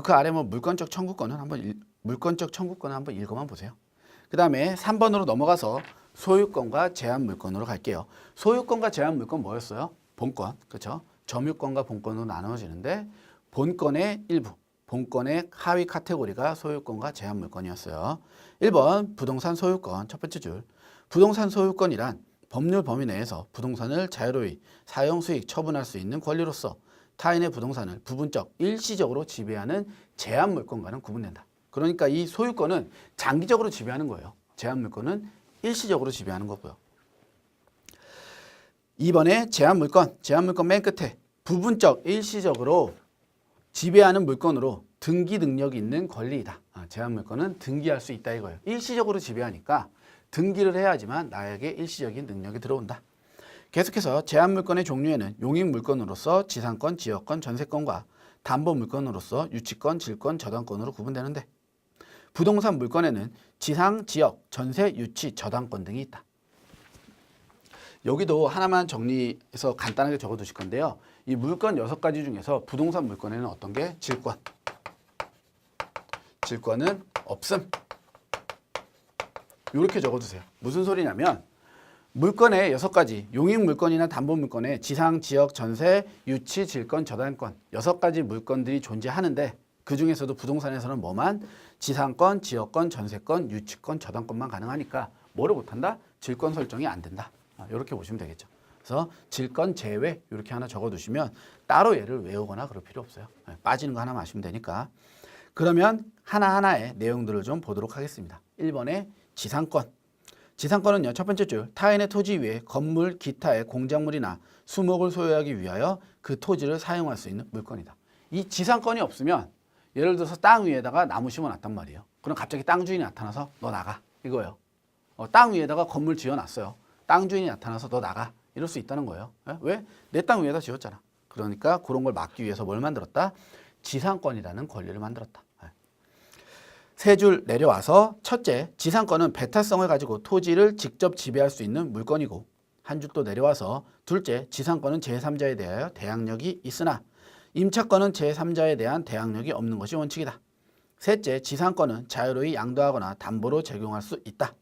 그 아래 뭐 물권적 청구권은 물권적 청구권을 한번 읽어만 보세요. 그 다음에 3번으로 넘어가서 소유권과 제한 물권으로 갈게요. 소유권과 제한 물권 뭐였어요? 본권, 그렇죠? 점유권과 본권으로 나누어지는데 본권의 일부, 본권의 하위 카테고리가 소유권과 제한 물권이었어요. 1번 부동산 소유권 첫 번째 줄. 부동산 소유권이란 법률 범위 내에서 부동산을 자유로이 사용, 수익, 처분할 수 있는 권리로서 타인의 부동산을 부분적, 일시적으로 지배하는 제한 물권과는 구분된다. 그러니까 이 소유권은 장기적으로 지배하는 거예요. 제한 물권은 일시적으로 지배하는 거고요. 2번에 제한 물권 맨 끝에 부분적, 일시적으로 지배하는 물권으로 등기 능력이 있는 권리이다. 제한 물권은 등기할 수 있다 이거예요. 일시적으로 지배하니까 등기를 해야지만 나에게 일시적인 능력이 들어온다. 계속해서 제한 물권의 종류에는 용익 물권으로서 지상권, 지역권, 전세권과 담보 물권으로서 유치권, 질권, 저당권으로 구분되는데 부동산 물권에는 지상, 지역, 전세, 유치, 저당권 등이 있다. 여기도 하나만 정리해서 간단하게 적어두실 건데요. 이 물권 6가지 중에서 부동산 물권에는 어떤 게? 질권. 질권은 없음. 이렇게 적어두세요. 무슨 소리냐면 물권의 6가지, 용익 물권이나 담보 물권에 지상, 지역, 전세, 유치, 질권, 저당권 6가지 물권들이 존재하는데 그 중에서도 부동산에서는 뭐만? 지상권, 지역권, 전세권, 유치권, 저당권만 가능하니까 뭐를 못한다? 질권 설정이 안 된다. 이렇게 보시면 되겠죠. 그래서 질권 제외 이렇게 하나 적어두시면 따로 얘를 외우거나 그럴 필요 없어요. 빠지는 거 하나만 아시면 되니까. 그러면 하나하나의 내용들을 좀 보도록 하겠습니다. 1번에 지상권. 지상권은요, 첫 번째 줄 타인의 토지 위에 건물, 기타의 공작물이나 수목을 소유하기 위하여 그 토지를 사용할 수 있는 물건이다. 이 지상권이 없으면 예를 들어서 땅 위에다가 나무 심어놨단 말이에요. 그럼 갑자기 땅 주인이 나타나서 너 나가 이거예요. 땅 위에다가 건물 지어놨어요. 땅 주인이 나타나서 너 나가 이럴 수 있다는 거예요. 왜? 내 땅 위에다 지었잖아. 그러니까 그런 걸 막기 위해서 뭘 만들었다? 지상권이라는 권리를 만들었다. 세 줄 내려와서 첫째, 지상권은 배타성을 가지고 토지를 직접 지배할 수 있는 물건이고 한 줄 또 내려와서 둘째, 지상권은 제3자에 대하여 대항력이 있으나 임차권은 제3자에 대한 대항력이 없는 것이 원칙이다. 셋째, 지상권은 자유로이 양도하거나 담보로 적용할 수 있다.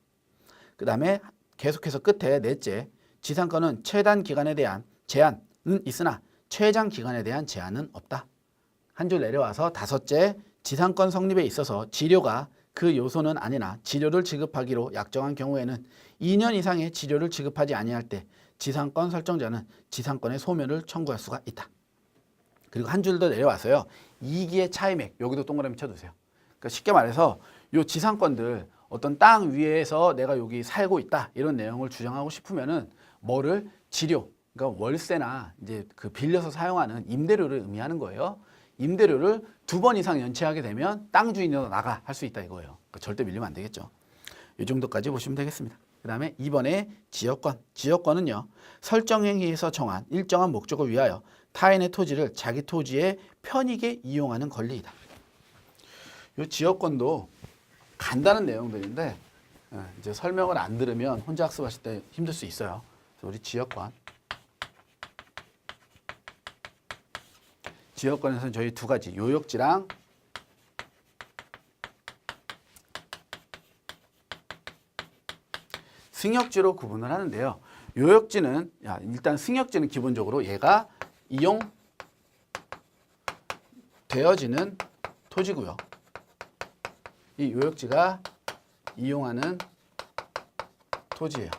그 다음에 계속해서 끝에 넷째, 지상권은 최단 기간에 대한 제한은 있으나 최장 기간에 대한 제한은 없다. 한 줄 내려와서 다섯째, 지상권 성립에 있어서 지료가 그 요소는 아니나 지료를 지급하기로 약정한 경우에는 2년 이상의 지료를 지급하지 아니할 때 지상권 설정자는 지상권의 소멸을 청구할 수가 있다. 그리고 한 줄 더 내려와서요. 이기의 차이맥 여기도 동그라미 쳐두세요. 그러니까 쉽게 말해서 요 지상권들 어떤 땅 위에서 내가 여기 살고 있다 이런 내용을 주장하고 싶으면은 뭐를 지료 그러니까 월세나 이제 그 빌려서 사용하는 임대료를 의미하는 거예요. 임대료를 2번 이상 연체하게 되면 땅 주인으로 나가 할 수 있다 이거예요. 그러니까 절대 밀리면 안 되겠죠. 이 정도까지 보시면 되겠습니다. 그 다음에 2번에 지역권. 지역권은요. 설정행위에서 정한 일정한 목적을 위하여 타인의 토지를 자기 토지에 편익에 이용하는 권리이다. 이 지역권도 간단한 내용들인데 이제 설명을 안 들으면 혼자 학습하실 때 힘들 수 있어요. 그래서 우리 지역권. 지역권에서는 저희 2가지 요역지랑 승역지로 구분을 하는데요. 요역지는 일단 승역지는 기본적으로 얘가 이용되어지는 토지고요. 이 요역지가 이용하는 토지예요.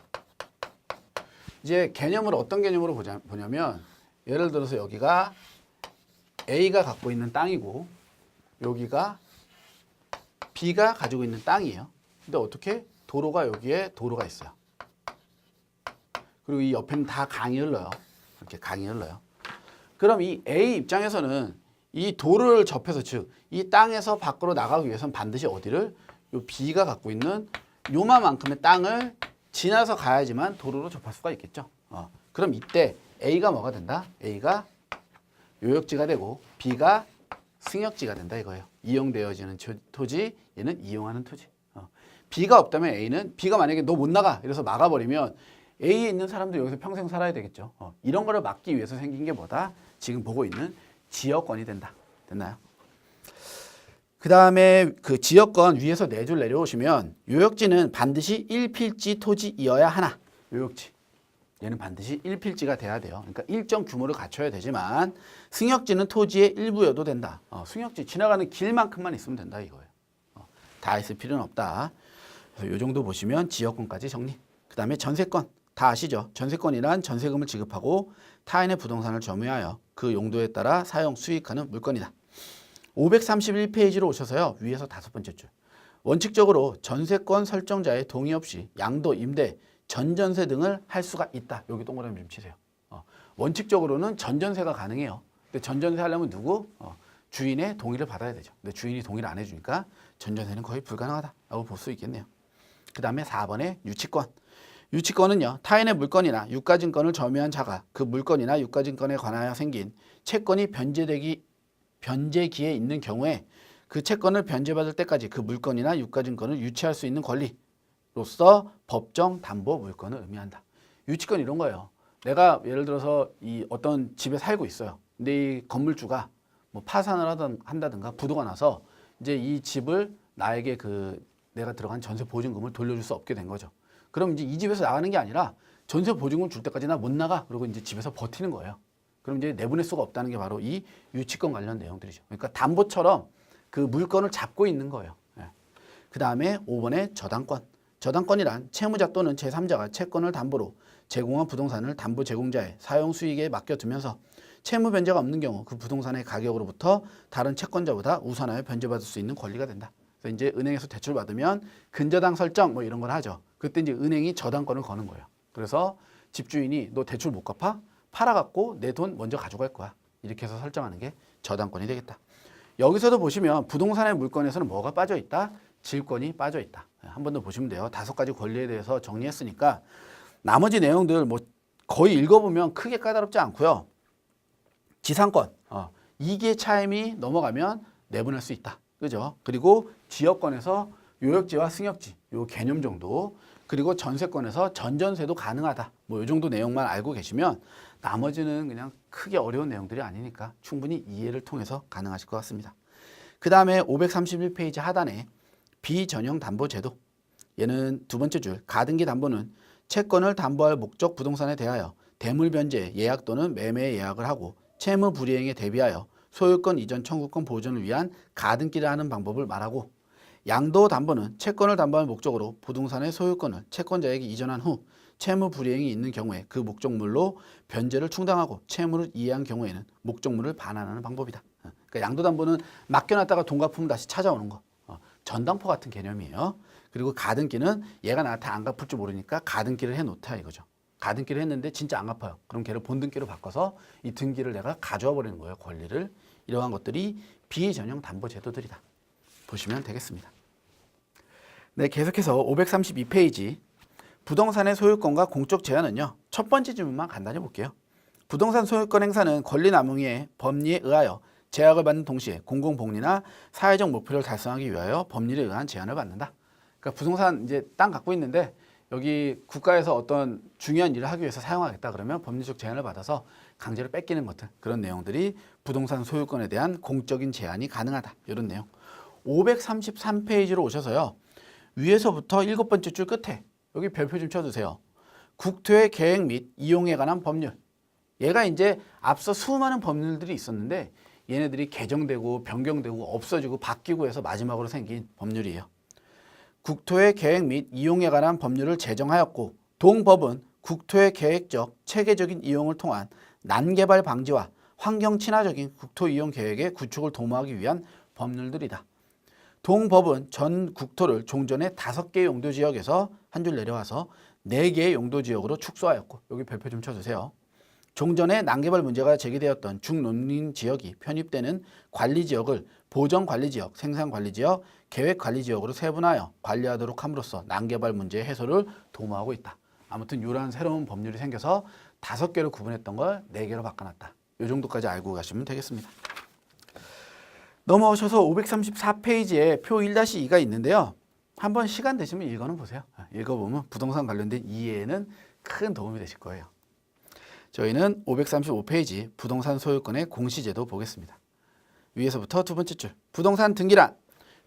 이제 개념을 어떤 개념으로 보냐면 예를 들어서 여기가 A가 갖고 있는 땅이고 여기가 B가 가지고 있는 땅이에요. 근데 어떻게? 도로가 여기에 도로가 있어요. 그리고 이 옆에는 다 강이 흘러요. 이렇게 강이 흘러요. 그럼 이 A 입장에서는 이 도로를 접해서 즉 이 땅에서 밖으로 나가기 위해서는 반드시 어디를? 요 B가 갖고 있는 요만큼의 땅을 지나서 가야지만 도로로 접할 수가 있겠죠. 그럼 이때 A가 뭐가 된다? A가 요역지가 되고 B가 승역지가 된다 이거예요. 이용되어지는 토지, 얘는 이용하는 토지. B가 없다면 A는 B가 만약에 너 못 나가 이래서 막아버리면 A에 있는 사람도 여기서 평생 살아야 되겠죠. 이런 거를 막기 위해서 생긴 게 뭐다? 지금 보고 있는 지역권이 된다. 됐나요? 그 다음에 그 지역권 위에서 4줄 내려오시면 요역지는 반드시 1필지 토지이어야 하나. 요역지. 얘는 반드시 1필지가 돼야 돼요. 그러니까 일정 규모를 갖춰야 되지만 승역지는 토지의 일부여도 된다. 승역지 지나가는 길만큼만 있으면 된다 이거예요. 다 있을 필요는 없다. 그래서 요 정도 보시면 지역권까지 정리. 그 다음에 전세권. 다 아시죠? 전세권이란 전세금을 지급하고 타인의 부동산을 점유하여 그 용도에 따라 사용, 수익하는 물건이다. 531페이지로 오셔서요. 위에서 5번째 줄. 원칙적으로 전세권 설정자의 동의 없이 양도, 임대, 전전세 등을 할 수가 있다. 여기 동그라미 좀 치세요. 원칙적으로는 전전세가 가능해요. 근데 전전세 하려면 누구? 주인의 동의를 받아야 되죠. 근데 주인이 동의를 안 해주니까 전전세는 거의 불가능하다라고 볼 수 있겠네요. 그 다음에 4번에 유치권. 유치권은요. 타인의 물건이나 유가증권을 점유한 자가 그 물건이나 유가증권에 관하여 생긴 채권이 변제기에 있는 경우에 그 채권을 변제받을 때까지 그 물건이나 유가증권을 유치할 수 있는 권리로서 법정 담보 물건을 의미한다. 유치권 이런 거예요. 내가 예를 들어서 이 어떤 집에 살고 있어요. 근데 이 건물주가 뭐 파산을 한다든가 부도가 나서 이제 이 집을 나에게 그 내가 들어간 전세 보증금을 돌려줄 수 없게 된 거죠. 그럼 이제 이 집에서 나가는 게 아니라 전세 보증금 줄 때까지 나 못 나가. 그리고 이제 집에서 버티는 거예요. 그럼 이제 내보낼 수가 없다는 게 바로 이 유치권 관련 내용들이죠. 그러니까 담보처럼 그 물건을 잡고 있는 거예요. 그 다음에 5번에 저당권. 저당권이란 채무자 또는 제3자가 채권을 담보로 제공한 부동산을 담보 제공자의 사용 수익에 맡겨두면서 채무 변제가 없는 경우 그 부동산의 가격으로부터 다른 채권자보다 우선하여 변제받을 수 있는 권리가 된다. 그래서 이제 은행에서 대출 받으면 근저당 설정 뭐 이런 걸 하죠. 그때 이제 은행이 저당권을 거는 거예요. 그래서 집주인이 너 대출 못 갚아? 팔아갖고 내 돈 먼저 가져갈 거야. 이렇게 해서 설정하는 게 저당권이 되겠다. 여기서도 보시면 부동산의 물건에서는 뭐가 빠져 있다? 질권이 빠져 있다. 한 번 더 보시면 돼요. 5가지 권리에 대해서 정리했으니까 나머지 내용들 뭐 거의 읽어보면 크게 까다롭지 않고요. 지상권, 이게 차임이 넘어가면 내보낼 수 있다. 그죠? 그리고 지역권에서 요역지와 승역지, 요 개념 정도. 그리고 전세권에서 전전세도 가능하다. 뭐 이 정도 내용만 알고 계시면 나머지는 그냥 크게 어려운 내용들이 아니니까 충분히 이해를 통해서 가능하실 것 같습니다. 그 다음에 531페이지 하단에 비전형 담보제도. 얘는 2번째 줄. 가등기 담보는 채권을 담보할 목적 부동산에 대하여 대물 변제, 예약 또는 매매 예약을 하고 채무 불이행에 대비하여 소유권 이전 청구권 보존을 위한 가등기를 하는 방법을 말하고, 양도 담보는 채권을 담보할 목적으로 부동산의 소유권을 채권자에게 이전한 후 채무 불이행이 있는 경우에 그 목적물로 변제를 충당하고 채무를 이해한 경우에는 목적물을 반환하는 방법이다. 그러니까 양도 담보는 맡겨놨다가 돈 갚으면 다시 찾아오는 거. 전당포 같은 개념이에요. 그리고 가등기는 얘가 나한테 안 갚을 줄 모르니까 가등기를 해놓다 이거죠. 가등기를 했는데 진짜 안 갚아요. 그럼 걔를 본등기로 바꿔서 이 등기를 내가 가져와 버리는 거예요. 권리를. 이러한 것들이 비전형 담보 제도들이다. 보시면 되겠습니다. 네, 계속해서 532페이지 부동산의 소유권과 공적 제한은요. 첫 번째 질문만 간단히 볼게요. 부동산 소유권 행사는 권리 남용의 법리에 의하여 제약을 받는 동시에 공공복리나 사회적 목표를 달성하기 위하여 법률에 의한 제한을 받는다. 그러니까 부동산 이제 땅 갖고 있는데 여기 국가에서 어떤 중요한 일을 하기 위해서 사용하겠다 그러면 법률적 제한을 받아서 강제로 뺏기는 것들, 그런 내용들이 부동산 소유권에 대한 공적인 제한이 가능하다. 이런 내용. 533페이지로 오셔서요. 위에서부터 7번째 줄 끝에 여기 별표 좀 쳐주세요. 국토의 계획 및 이용에 관한 법률. 얘가 이제 앞서 수많은 법률들이 있었는데 얘네들이 개정되고 변경되고 없어지고 바뀌고 해서 마지막으로 생긴 법률이에요. 국토의 계획 및 이용에 관한 법률을 제정하였고 동법은 국토의 계획적, 체계적인 이용을 통한 난개발 방지와 환경 친화적인 국토 이용 계획의 구축을 도모하기 위한 법률들이다. 동법은 전 국토를 종전의 5개 용도 지역에서 한 줄 내려와서 4개의 용도 지역으로 축소하였고, 여기 별표 좀 쳐주세요. 종전에 난개발 문제가 제기되었던 중농림 지역이 편입되는 관리지역을 보전관리지역, 생산관리지역, 계획관리지역으로 세분하여 관리하도록 함으로써 난개발 문제의 해소를 도모하고 있다. 아무튼 이러한 새로운 법률이 생겨서 5개로 구분했던 걸 4개로 바꿔놨다. 이 정도까지 알고 가시면 되겠습니다. 넘어오셔서 534페이지에 표 1-2가 있는데요. 한번 시간 되시면 읽어는 보세요. 읽어보면 부동산 관련된 이해에는 큰 도움이 되실 거예요. 저희는 535페이지 부동산 소유권의 공시제도 보겠습니다. 위에서부터 2번째 줄. 부동산 등기란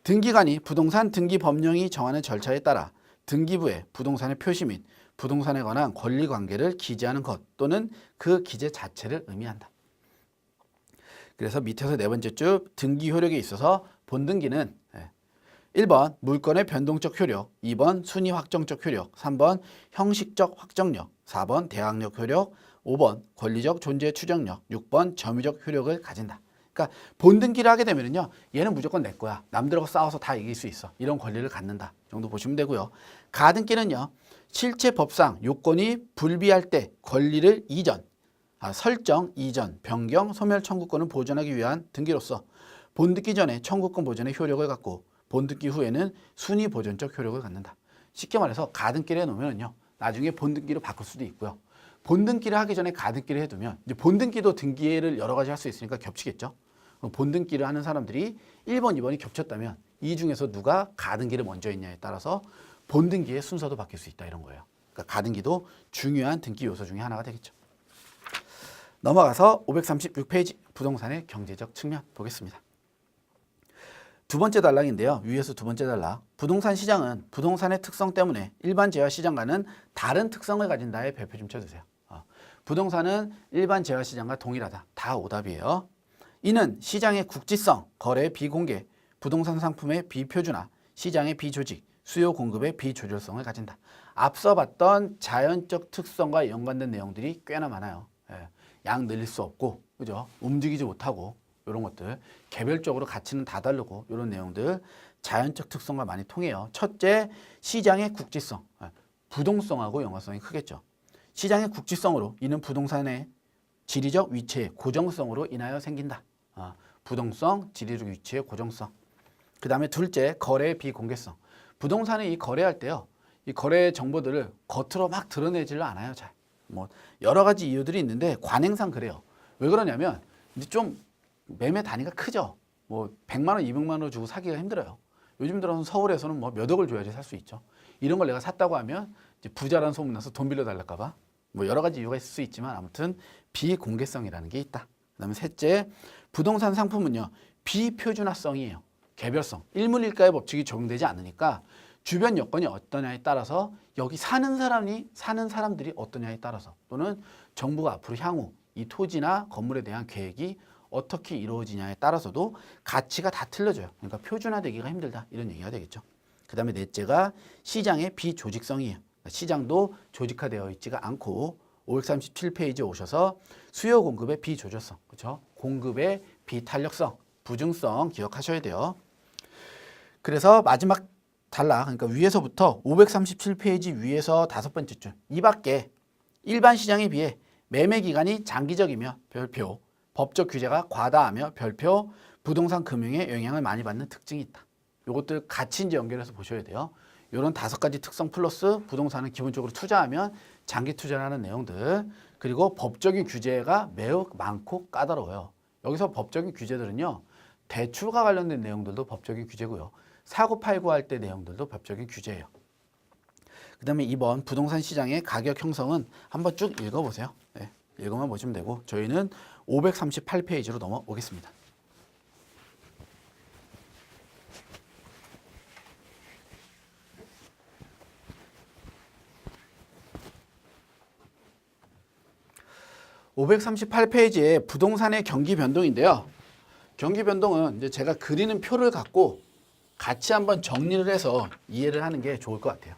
등기관이 부동산 등기 법령이 정하는 절차에 따라 등기부에 부동산의 표시 및 부동산에 관한 권리관계를 기재하는 것 또는 그 기재 자체를 의미한다. 그래서 밑에서 네 번째 줄 등기 효력에 있어서 본등기는 1번 물건의 변동적 효력, 2번 순위 확정적 효력, 3번 형식적 확정력, 4번 대항력 효력, 5번 권리적 존재 추정력, 6번 점유적 효력을 가진다. 그러니까 본등기를 하게 되면요, 얘는 무조건 내 거야. 남들하고 싸워서 다 이길 수 있어. 이런 권리를 갖는다. 정도 보시면 되고요. 가등기는요, 실체 법상 요건이 불비할 때 권리를 설정, 이전, 변경, 소멸 청구권을 보존하기 위한 등기로서 본등기 전에 청구권 보존의 효력을 갖고 본등기 후에는 순위 보존적 효력을 갖는다. 쉽게 말해서 가등기를 해놓으면요, 나중에 본등기로 바꿀 수도 있고요. 본등기를 하기 전에 가등기를 해두면 이제 본등기도 등기를 여러 가지 할 수 있으니까 겹치겠죠. 본등기를 하는 사람들이 1번, 2번이 겹쳤다면 이 중에서 누가 가등기를 먼저 했냐에 따라서 본등기의 순서도 바뀔 수 있다 이런 거예요. 그러니까 가등기도 중요한 등기 요소 중에 하나가 되겠죠. 넘어가서 536페이지 부동산의 경제적 측면 보겠습니다. 두 번째 단락인데요. 위에서 두 번째 단락. 부동산 시장은 부동산의 특성 때문에 일반 재화 시장과는 다른 특성을 가진다에 별표 좀 쳐주세요. 부동산은 일반 재화 시장과 동일하다. 다 오답이에요. 이는 시장의 국지성, 거래의 비공개, 부동산 상품의 비표준화, 시장의 비조직, 수요 공급의 비조절성을 가진다. 앞서 봤던 자연적 특성과 연관된 내용들이 꽤나 많아요. 양 늘릴 수 없고, 그죠? 움직이지 못하고 이런 것들, 개별적으로 가치는 다 다르고 이런 내용들 자연적 특성과 많이 통해요. 첫째, 시장의 국지성, 부동성하고 연관성이 크겠죠. 시장의 국지성으로 이는 부동산의 지리적 위치의 고정성으로 인하여 생긴다. 부동성, 지리적 위치의 고정성. 그 다음에 둘째, 거래의 비공개성. 부동산이 이 거래할 때요, 이 거래 정보들을 겉으로 막 드러내지를 않아요. 잘. 뭐 여러 가지 이유들이 있는데 관행상 그래요. 왜 그러냐면 이제 좀 매매 단위가 크죠. 뭐 100만 원, 200만 원 주고 사기가 힘들어요. 요즘 들어서 서울에서는 뭐 몇 억을 줘야지 살 수 있죠. 이런 걸 내가 샀다고 하면 이제 부자라는 소문 나서 돈 빌려달랄까 봐. 뭐 여러 가지 이유가 있을 수 있지만 아무튼 비공개성이라는 게 있다. 그다음에 셋째, 부동산 상품은요, 비표준화성이에요. 개별성, 일문일가의 법칙이 적용되지 않으니까 주변 여건이 어떠냐에 따라서 여기 사는 사람들이 어떠냐에 따라서 또는 정부가 앞으로 향후 이 토지나 건물에 대한 계획이 어떻게 이루어지냐에 따라서도 가치가 다 틀려져요. 그러니까 표준화되기가 힘들다 이런 얘기가 되겠죠. 그 다음에 넷째가 시장의 비조직성이에요. 시장도 조직화되어 있지가 않고 537페이지에 오셔서 수요 공급의 비조절성, 그렇죠? 공급의 비탄력성, 부증성 기억하셔야 돼요. 그래서 마지막 단락, 그러니까 위에서부터 537페이지 위에서 다섯 번째 줄, 이 밖에 일반 시장에 비해 매매 기간이 장기적이며 별표, 법적 규제가 과다하며 별표, 부동산 금융에 영향을 많이 받는 특징이 있다. 이것들 같이 이제 연결해서 보셔야 돼요. 이런 다섯 가지 특성 플러스 부동산은 기본적으로 투자하면 장기 투자를 하는 내용들, 그리고 법적인 규제가 매우 많고 까다로워요. 여기서 법적인 규제들은요, 대출과 관련된 내용들도 법적인 규제고요. 사고 팔고 할 때 내용들도 법적인 규제예요. 그 다음에 2번 부동산 시장의 가격 형성은 한번 쭉 읽어보세요. 네, 읽어만 보시면 되고 저희는 538페이지로 넘어오겠습니다. (538페이지에) 부동산의 경기 변동인데요. 경기 변동은 이제 제가 그리는 표를 갖고 같이 한번 정리를 해서 이해를 하는 게 좋을 것 같아요.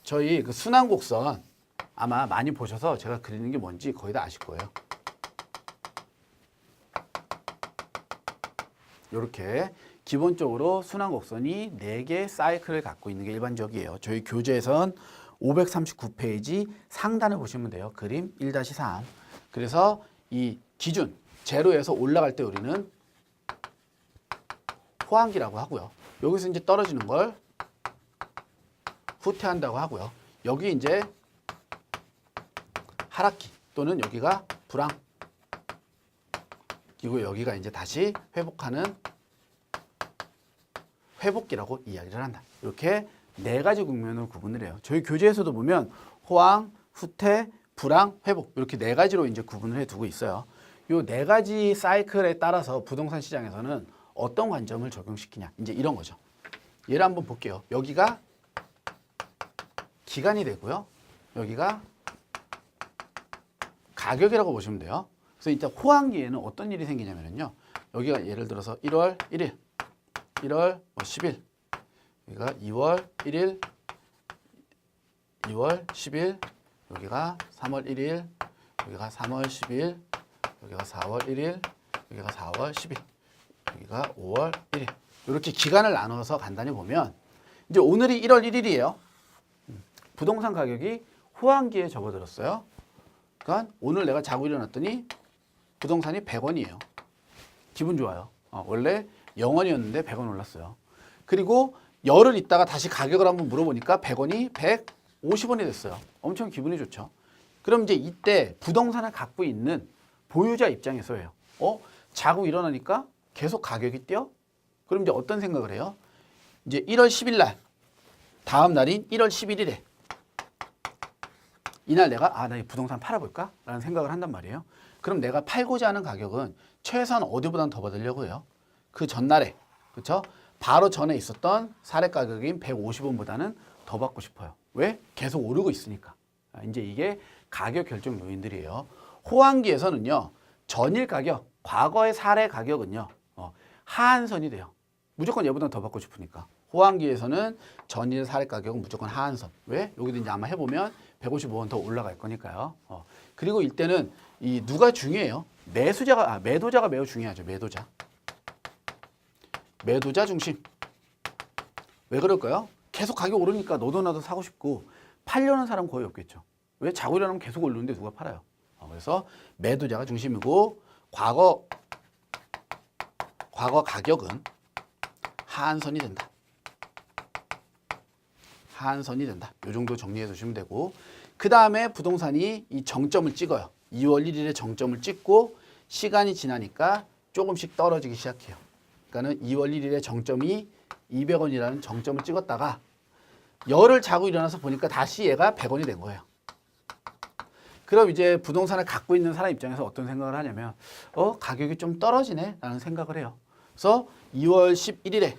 저희 그 순환곡선 아마 많이 보셔서 제가 그리는 게 뭔지 거의 다 아실 거예요. 이렇게 기본적으로 순환곡선이 4개의 사이클을 갖고 있는 게 일반적이에요. 저희 교재에선 539페이지 상단을 보시면 돼요. 그림 1-3. 그래서 이 기준, 제로에서 올라갈 때 우리는 호황기라고 하고요. 여기서 이제 떨어지는 걸 후퇴한다고 하고요. 여기 이제 하락기 또는 여기가 불황기고 여기가 이제 다시 회복하는 회복기라고 이야기를 한다. 이렇게 4가지 국면으로 구분을 해요. 저희 교재에서도 보면 호황, 후퇴, 불황, 회복 이렇게 4가지로 이제 구분을 해두고 있어요. 이 4가지 사이클에 따라서 부동산 시장에서는 어떤 관점을 적용시키냐. 이제 이런 거죠. 얘를 한번 볼게요. 여기가 기간이 되고요. 여기가 가격이라고 보시면 돼요. 그래서 일단 호황기에는 어떤 일이 생기냐면요. 여기가 예를 들어서 1월 1일, 1월 10일, 여기가 2월 1일, 2월 10일, 여기가 3월 1일, 여기가 3월 10일, 여기가 4월 1일, 여기가 4월 10일, 여기가 5월 1일. 이렇게 기간을 나눠서 간단히 보면 이제 오늘이 1월 1일이에요. 부동산 가격이 호황기에 접어들었어요. 그러니까 오늘 내가 자고 일어났더니 부동산이 100원이에요. 기분 좋아요. 원래 0원이었는데 100원 올랐어요. 그리고 열흘 있다가 다시 가격을 한번 물어보니까 100원이 150원이 됐어요. 엄청 기분이 좋죠. 그럼 이제 이때 부동산을 갖고 있는 보유자 입장에서예요. 자고 일어나니까 계속 가격이 뛰어? 그럼 이제 어떤 생각을 해요? 이제 1월 10일 날, 다음 날인 1월 11일에 이날 내가 나 이 부동산 팔아볼까? 라는 생각을 한단 말이에요. 그럼 내가 팔고자 하는 가격은 최소한 어디보다는 더 받으려고 해요. 그 전날에, 그렇죠? 바로 전에 있었던 사례 가격인 150원보다는 더 받고 싶어요. 왜? 계속 오르고 있으니까. 이제 이게 가격 결정 요인들이에요. 호황기에서는요, 전일 가격, 과거의 사례 가격은요, 하한선이 돼요. 무조건 얘보다 더 받고 싶으니까. 호황기에서는 전일 사례 가격은 무조건 하한선. 왜? 여기도 이제 아마 해보면 155원 더 올라갈 거니까요. 그리고 이때는 이 누가 중요해요? 매도자가 매우 중요하죠. 매도자 중심. 왜 그럴까요? 계속 가격 오르니까 너도 나도 사고 싶고 팔려는 사람 거의 없겠죠. 왜? 자고 일어나면 계속 오르는데 누가 팔아요? 그래서 매도자가 중심이고 과거 가격은 하한선이 된다. 하한선이 된다. 이 정도 정리해 두시면 되고 그 다음에 부동산이 이 정점을 찍어요. 2월 1일에 정점을 찍고 시간이 지나니까 조금씩 떨어지기 시작해요. 그러니까는 2월 1일에 정점이 200원이라는 정점을 찍었다가 열흘 자고 일어나서 보니까 다시 얘가 100원이 된 거예요. 그럼 이제 부동산을 갖고 있는 사람 입장에서 어떤 생각을 하냐면 가격이 좀 떨어지네 라는 생각을 해요. 그래서 2월 11일에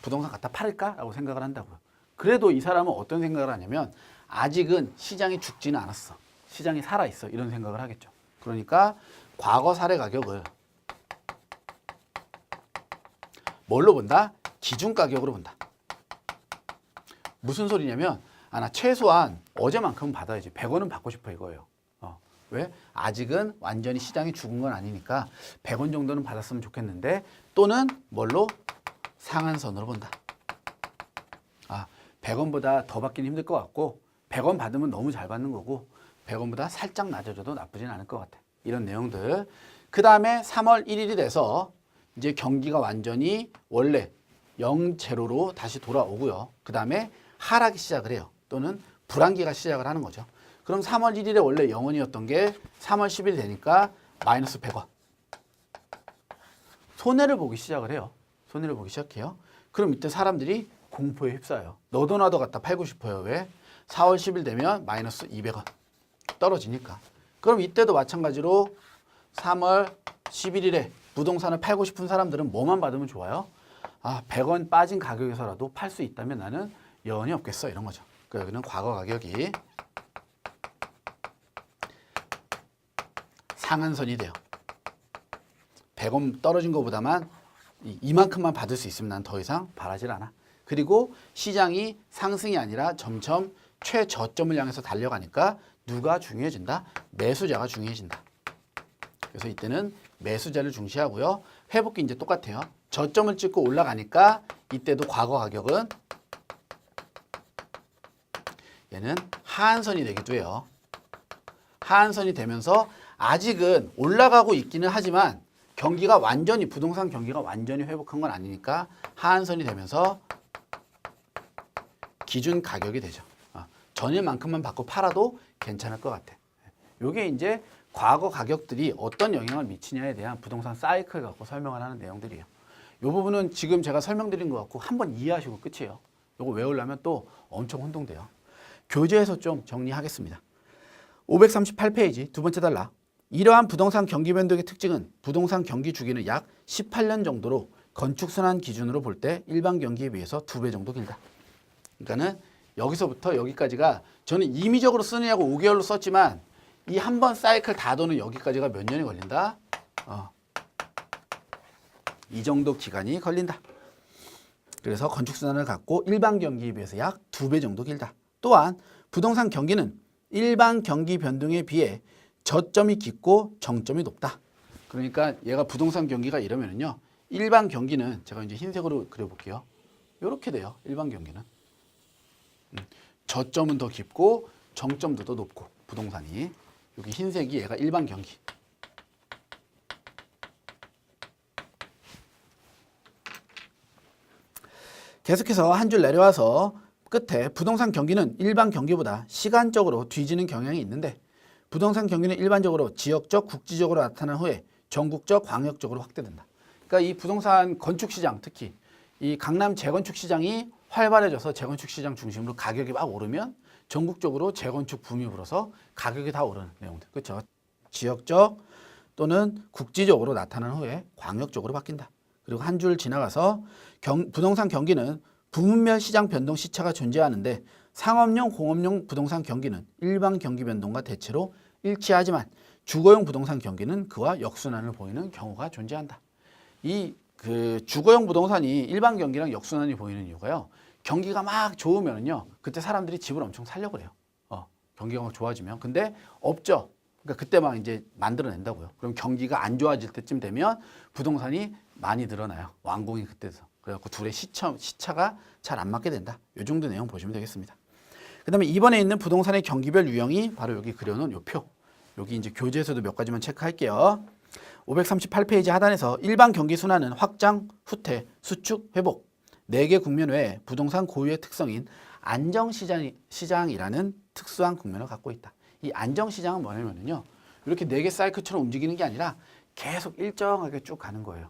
부동산 갖다 팔을까? 라고 생각을 한다고요. 그래도 이 사람은 어떤 생각을 하냐면 아직은 시장이 죽지는 않았어. 시장이 살아있어. 이런 생각을 하겠죠. 그러니까 과거 사례 가격을 뭘로 본다? 기준 가격으로 본다. 무슨 소리냐면 나 최소한 어제만큼은 받아야지. 100원은 받고 싶어 이거예요. 왜? 아직은 완전히 시장이 죽은 건 아니니까 100원 정도는 받았으면 좋겠는데 또는 뭘로? 상한선으로 본다. 100원보다 더 받기는 힘들 것 같고 100원 받으면 너무 잘 받는 거고 100원보다 살짝 낮아져도 나쁘진 않을 것 같아. 이런 내용들. 그 다음에 3월 1일이 돼서 이제 경기가 완전히 원래 0제로로 다시 돌아오고요. 그 다음에 하락이 시작을 해요. 또는 불안기가 시작을 하는 거죠. 그럼 3월 1일에 원래 0원이었던 게 3월 10일 되니까 마이너스 100원. 손해를 보기 시작을 해요. 손해를 보기 시작해요. 그럼 이때 사람들이 공포에 휩싸여요. 너도 나도 갖다 팔고 싶어요. 왜? 4월 10일 되면 마이너스 200원 떨어지니까. 그럼 이때도 마찬가지로 3월 11일에 부동산을 팔고 싶은 사람들은 뭐만 받으면 좋아요? 100원 빠진 가격에서라도 팔 수 있다면 나는 여한이 없겠어. 이런 거죠. 여기는 과거 가격이 상한선이 돼요. 100원 떨어진 것보다만 이만큼만 받을 수 있으면 난 더 이상 바라질 않아. 그리고 시장이 상승이 아니라 점점 최저점을 향해서 달려가니까 누가 중요해진다? 매수자가 중요해진다. 그래서 이때는 매수자를 중시하고요. 회복기 이제 똑같아요. 저점을 찍고 올라가니까 이때도 과거 가격은 얘는 하한선이 되기도 해요. 하한선이 되면서 아직은 올라가고 있기는 하지만 경기가 완전히 부동산 경기가 완전히 회복한 건 아니니까 하한선이 되면서 기준 가격이 되죠. 전일만큼만 받고 팔아도 괜찮을 것 같아. 이게 이제 과거 가격들이 어떤 영향을 미치냐에 대한 부동산 사이클 갖고 설명을 하는 내용들이에요. 이 부분은 지금 제가 설명드린 것 같고 한번 이해하시고 끝이에요. 이거 외우려면 또 엄청 혼동돼요. 교재에서 좀 정리하겠습니다. 538페이지 두 번째 단락. 이러한 부동산 경기 변동의 특징은 부동산 경기 주기는 약 18년 정도로 건축순환 기준으로 볼 때 일반 경기에 비해서 2배 정도 길다. 그러니까는 여기서부터 여기까지가 저는 임의적으로 쓰느냐고 5개월로 썼지만 이 한 번 사이클 다 도는 여기까지가 몇 년이 걸린다? 이 정도 기간이 걸린다. 그래서 건축순환을 갖고 일반 경기에 비해서 약 2배 정도 길다. 또한 부동산 경기는 일반 경기 변동에 비해 저점이 깊고 정점이 높다. 그러니까 얘가 부동산 경기가 이러면은요. 일반 경기는 제가 이제 흰색으로 그려볼게요. 이렇게 돼요. 일반 경기는. 저점은 더 깊고 정점도 더 높고 부동산이. 여기 흰색이 얘가 일반 경기. 계속해서 한 줄 내려와서 끝에 부동산 경기는 일반 경기보다 시간적으로 뒤지는 경향이 있는데 부동산 경기는 일반적으로 지역적, 국지적으로 나타난 후에 전국적, 광역적으로 확대된다. 그러니까 이 부동산 건축 시장, 특히 이 강남 재건축 시장이 활발해져서 재건축 시장 중심으로 가격이 막 오르면 전국적으로 재건축 붐이 불어서 가격이 다 오르는 내용들. 그렇죠? 지역적 또는 국지적으로 나타난 후에 광역적으로 바뀐다. 그리고 한 줄 지나가서 부동산 경기는 부문별 시장 변동 시차가 존재하는데 상업용, 공업용 부동산 경기는 일반 경기 변동과 대체로 일치하지만 주거용 부동산 경기는 그와 역순환을 보이는 경우가 존재한다. 이 주거용 부동산이 일반 경기랑 역순환이 보이는 이유가요. 경기가 막 좋으면요, 그때 사람들이 집을 엄청 살려고 그래요. 경기가 막 좋아지면. 근데 없죠. 그러니까 그때 막 이제 만들어낸다고요. 그럼 경기가 안 좋아질 때쯤 되면 부동산이 많이 늘어나요. 완공이 그때서. 그래갖고 둘의 시차가 잘 안 맞게 된다. 이 정도 내용 보시면 되겠습니다. 그 다음에 이번에 있는 부동산의 경기별 유형이 바로 여기 그려놓은 요 표. 여기 이제 교재에서도 몇 가지만 체크할게요. 538페이지 하단에서 일반 경기 순환은 확장, 후퇴, 수축, 회복 4개 국면 외에 부동산 고유의 특성인 안정시장이라는 특수한 국면을 갖고 있다. 이 안정시장은 뭐냐면요. 이렇게 4개 사이클처럼 움직이는 게 아니라 계속 일정하게 쭉 가는 거예요.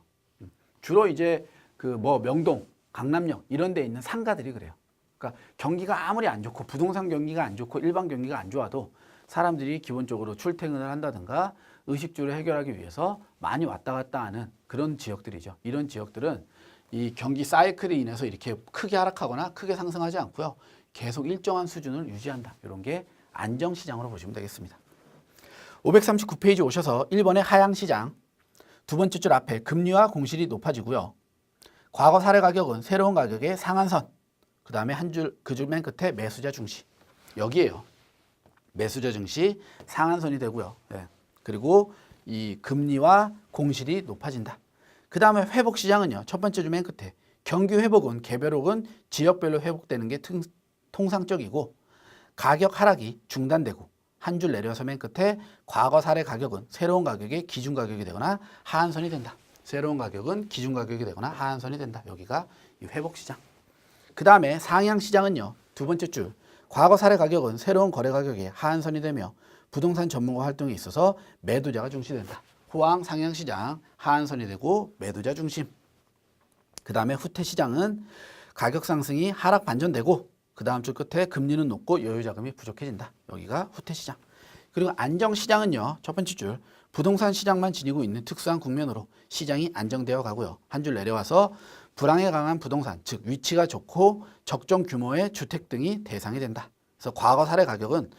주로 이제 명동, 강남역 이런 데 있는 상가들이 그래요. 그러니까 경기가 아무리 안 좋고 부동산 경기가 안 좋고 일반 경기가 안 좋아도 사람들이 기본적으로 출퇴근을 한다든가 의식주를 해결하기 위해서 많이 왔다 갔다 하는 그런 지역들이죠. 이런 지역들은 이 경기 사이클이 인해서 이렇게 크게 하락하거나 크게 상승하지 않고요. 계속 일정한 수준을 유지한다. 이런 게 안정시장으로 보시면 되겠습니다. 539페이지 오셔서 1번의 하향시장 두 번째 줄 앞에 금리와 공실이 높아지고요. 과거 사례 가격은 새로운 가격의 상한선 그 다음에 한 줄 그 줄 맨 끝에 매수자 증시 여기에요. 매수자 증시 상한선이 되고요. 네. 그리고 이 금리와 공실이 높아진다. 그 다음에 회복 시장은요. 첫 번째 줄 맨 끝에 경기 회복은 개별 혹은 지역별로 회복되는 게 통상적이고 가격 하락이 중단되고 한 줄 내려서 맨 끝에 과거 사례 가격은 새로운 가격의 기준 가격이 되거나 하한선이 된다. 새로운 가격은 기준 가격이 되거나 하한선이 된다. 여기가 이 회복 시장. 그 다음에 상향 시장은요. 두 번째 줄 과거 사례 가격은 새로운 거래 가격의 하한선이 되며 부동산 전문가 활동에 있어서 매도자가 중시된다. 호황 상향 시장 하한선이 되고 매도자 중심. 그 다음에 후퇴 시장은 가격 상승이 하락 반전되고 그 다음 줄 끝에 금리는 높고 여유 자금이 부족해진다. 여기가 후퇴 시장. 그리고 안정 시장은요. 첫 번째 줄 부동산 시장만 지니고 있는 특수한 국면으로 시장이 안정되어 가고요. 한 줄 내려와서 불황에 강한 부동산, 즉 위치가 좋고 적정 규모의 주택 등이 대상이 된다. 그래서 과거 사례 가격은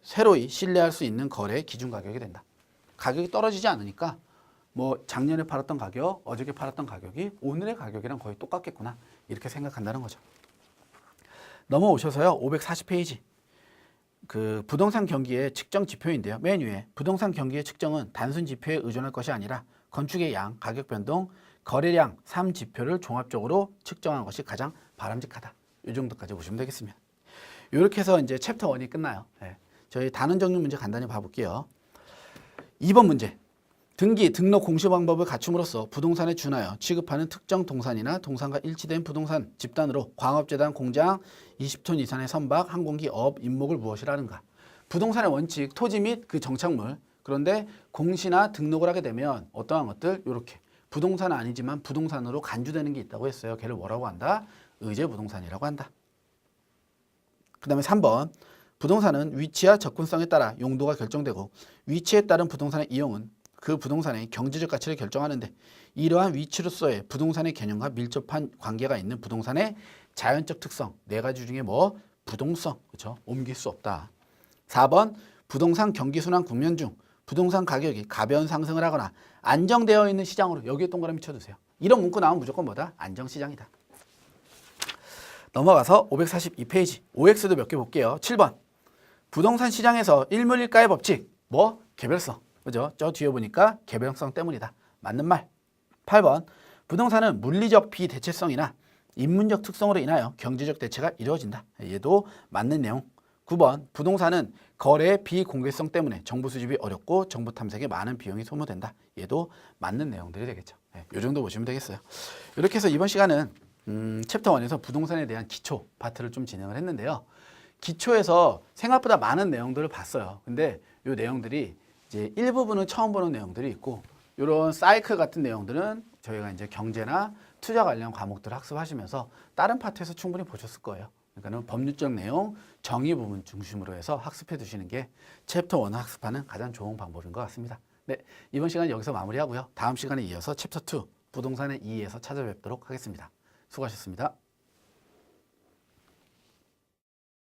새로이 신뢰할 수 있는 거래의 기준 가격이 된다. 가격이 떨어지지 않으니까 뭐 작년에 팔았던 가격, 어저께 팔았던 가격이 오늘의 가격이랑 거의 똑같겠구나. 이렇게 생각한다는 거죠. 넘어오셔서요. 540페이지. 부동산 경기의 측정 지표인데요. 맨 위에 부동산 경기의 측정은 단순 지표에 의존할 것이 아니라 건축의 양, 가격 변동, 거래량 3지표를 종합적으로 측정한 것이 가장 바람직하다. 이 정도까지 보시면 되겠습니다. 이렇게 해서 이제 챕터 1이 끝나요. 네. 저희 단원 정리 문제 간단히 봐볼게요. 2번 문제. 등기, 등록 공시 방법을 갖춤으로써 부동산에 준하여 취급하는 특정 동산이나 동산과 일치된 부동산 집단으로 광업재단 공장 20톤 이상의 선박, 항공기, 업, 임목을 무엇이라는가. 부동산의 원칙, 토지 및 그 정착물. 그런데 공시나 등록을 하게 되면 어떠한 것들? 이렇게 부동산은 아니지만 부동산으로 간주되는 게 있다고 했어요. 걔를 뭐라고 한다? 의제부동산이라고 한다. 그 다음에 3번. 부동산은 위치와 접근성에 따라 용도가 결정되고 위치에 따른 부동산의 이용은 그 부동산의 경제적 가치를 결정하는데 이러한 위치로서의 부동산의 개념과 밀접한 관계가 있는 부동산의 자연적 특성 네 가지 중에 뭐 부동성 그렇죠? 옮길 수 없다. 4번 부동산 경기 순환 국면 중 부동산 가격이 가벼운 상승을 하거나 안정되어 있는 시장으로 여기에 동그라미 쳐주세요. 이런 문구 나오면 무조건 뭐다? 안정시장이다. 넘어가서 542페이지 OX도 몇 개 볼게요. 7번 부동산 시장에서 일물일가의 법칙 뭐? 개별성 그죠? 저 뒤에 보니까 개별성 때문이다. 맞는 말. 8번 부동산은 물리적 비대체성이나 인문적 특성으로 인하여 경제적 대체가 이루어진다. 얘도 맞는 내용. 9번 부동산은 거래의 비공개성 때문에 정보 수집이 어렵고 정보 탐색에 많은 비용이 소모된다. 얘도 맞는 내용들이 되겠죠. 이 정도 보시면 되겠어요. 이렇게 해서 이번 시간은 챕터 1에서 부동산에 대한 기초 파트를 좀 진행을 했는데요. 기초에서 생각보다 많은 내용들을 봤어요. 근데 이 내용들이 이제 일부분은 처음 보는 내용들이 있고 이런 사이클 같은 내용들은 저희가 이제 경제나 투자 관련 과목들을 학습하시면서 다른 파트에서 충분히 보셨을 거예요. 그러니까 법률적 내용, 정의 부분 중심으로 해서 학습해 두시는 게 챕터 1을 학습하는 가장 좋은 방법인 것 같습니다. 네, 이번 시간은 여기서 마무리하고요. 다음 시간에 이어서 챕터 2, 부동산의 이해에서 찾아뵙도록 하겠습니다. 수고하셨습니다.